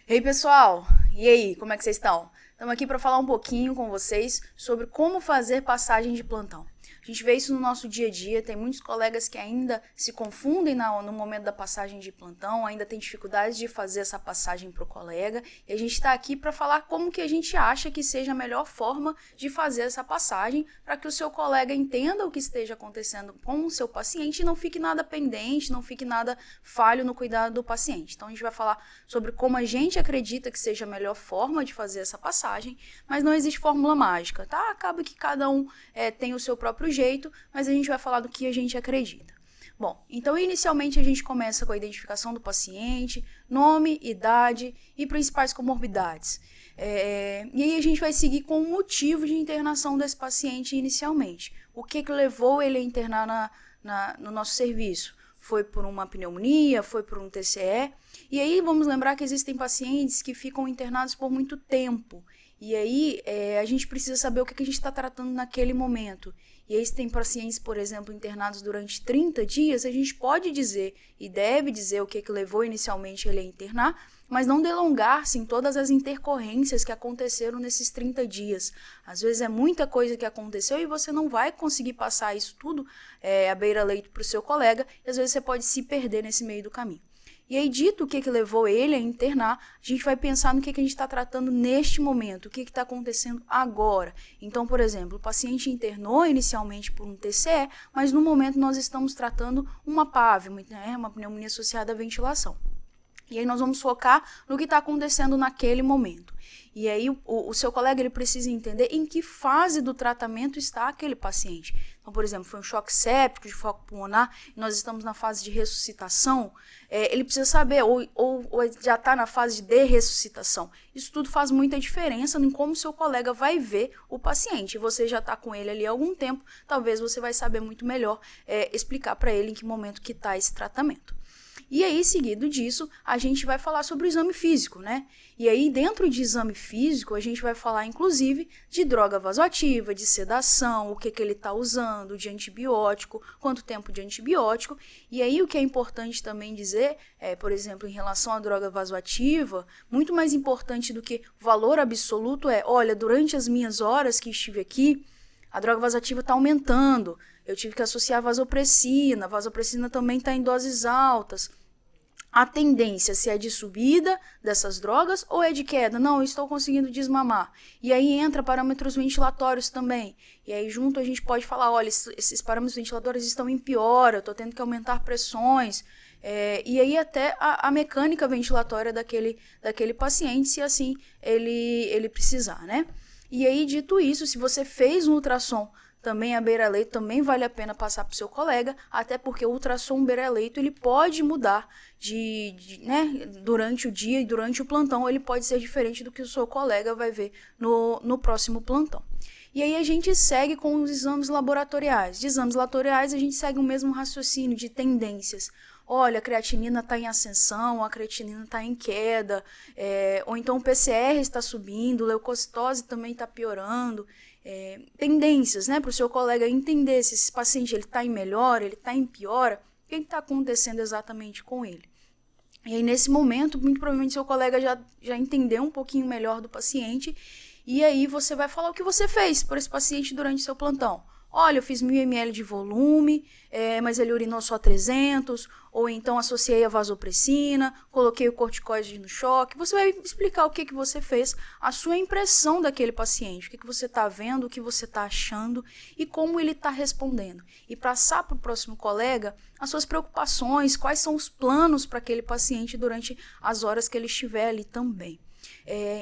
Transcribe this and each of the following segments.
Ei pessoal, e aí, como é que vocês estão? Estamos aqui para falar um pouquinho com vocês sobre como fazer passagem de plantão. A gente vê isso no nosso dia a dia, tem muitos colegas que ainda se confundem no momento da passagem de plantão, ainda tem dificuldades de fazer essa passagem para o colega, e a gente está aqui para falar como que a gente acha que seja a melhor forma de fazer essa passagem para que o seu colega entenda o que esteja acontecendo com o seu paciente e não fique nada pendente, não fique nada falho no cuidado do paciente. Então a gente vai falar sobre como a gente acredita que seja a melhor forma de fazer essa passagem, mas não existe fórmula mágica, tá? Acaba que cada um tem o seu próprio jeito, mas a gente vai falar do que a gente acredita. Bom, então inicialmente a gente começa com a identificação do paciente, nome, idade e principais comorbidades. E aí a gente vai seguir com o motivo de internação desse paciente inicialmente. O que levou ele a internar no nosso serviço? Foi por uma pneumonia, foi por um TCE. E aí vamos lembrar que existem pacientes que ficam internados por muito tempo. E aí a gente precisa saber o que a gente está tratando naquele momento. E aí se tem pacientes, por exemplo, internados durante 30 dias, a gente pode dizer e deve dizer o que levou inicialmente ele a internar, mas não delongar-se em todas as intercorrências que aconteceram nesses 30 dias. Às vezes é muita coisa que aconteceu e você não vai conseguir passar isso tudo à beira-leito para o seu colega, e às vezes você pode se perder nesse meio do caminho. E aí, dito o que levou ele a internar, a gente vai pensar no que a gente está tratando neste momento, o que está acontecendo agora. Então, por exemplo, o paciente internou inicialmente por um TCE, mas no momento nós estamos tratando uma PAV, uma pneumonia associada à ventilação. E aí nós vamos focar no que está acontecendo naquele momento. E aí o seu colega ele precisa entender em que fase do tratamento está aquele paciente. Então, por exemplo, foi um choque séptico de foco pulmonar e nós estamos na fase de ressuscitação, ele precisa saber, ou já está na fase de ressuscitação. Isso tudo faz muita diferença em como o seu colega vai ver o paciente. Você já está com ele ali há algum tempo, talvez você vai saber muito melhor explicar para ele em que momento que está esse tratamento. E aí, seguido disso, a gente vai falar sobre o exame físico, né? E aí, dentro de exame físico, a gente vai falar, inclusive, de droga vasoativa, de sedação, o que ele está usando, de antibiótico, quanto tempo de antibiótico. E aí, o que é importante também dizer, por exemplo, em relação à droga vasoativa, muito mais importante do que o valor absoluto olha, durante as minhas horas que estive aqui, a droga vasoativa está aumentando, eu tive que associar a vasopressina também está em doses altas. A tendência se é de subida dessas drogas ou é de queda? Não, eu estou conseguindo desmamar. E aí entra parâmetros ventilatórios também. E aí junto a gente pode falar, olha, esses parâmetros ventilatórios estão em piora, eu estou tendo que aumentar pressões. E aí até a mecânica ventilatória daquele paciente, se assim ele precisar, né? E aí, dito isso, se você fez um ultrassom também à beira-leito, também vale a pena passar para o seu colega, até porque o ultrassom beira-leito ele pode mudar durante o dia e durante o plantão, ele pode ser diferente do que o seu colega vai ver no próximo plantão. E aí a gente segue com os exames laboratoriais. De exames laboratoriais a gente segue o mesmo raciocínio de tendências. Olha, a creatinina está em ascensão, a creatinina está em queda, ou então o PCR está subindo, a leucocitose também está piorando. Tendências, né, para o seu colega entender se esse paciente está em melhora, ele está em piora, o que está acontecendo exatamente com ele. E aí, nesse momento, muito provavelmente seu colega já entendeu um pouquinho melhor do paciente, e aí você vai falar o que você fez por esse paciente durante seu plantão. Olha, eu fiz 1000 ml de volume, mas ele urinou só 300, ou então associei a vasopressina, coloquei o corticoide no choque. Você vai explicar o que você fez, a sua impressão daquele paciente, o que você está vendo, o que você está achando e como ele está respondendo. E passar para o próximo colega as suas preocupações, quais são os planos para aquele paciente durante as horas que ele estiver ali também.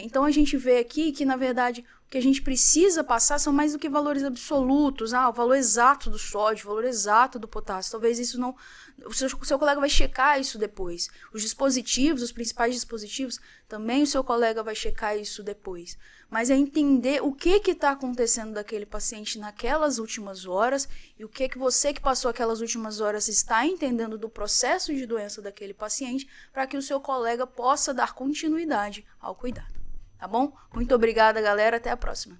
Então a gente vê aqui que, na verdade, o que a gente precisa passar são mais do que valores absolutos, o valor exato do sódio, o valor exato do potássio. Talvez isso não... O seu colega vai checar isso depois. Os dispositivos, os principais dispositivos, também o seu colega vai checar isso depois. Mas é entender o que está acontecendo daquele paciente naquelas últimas horas e o que você que passou aquelas últimas horas está entendendo do processo de doença daquele paciente para que o seu colega possa dar continuidade ao cuidado. Tá bom? Muito obrigada, galera. Até a próxima.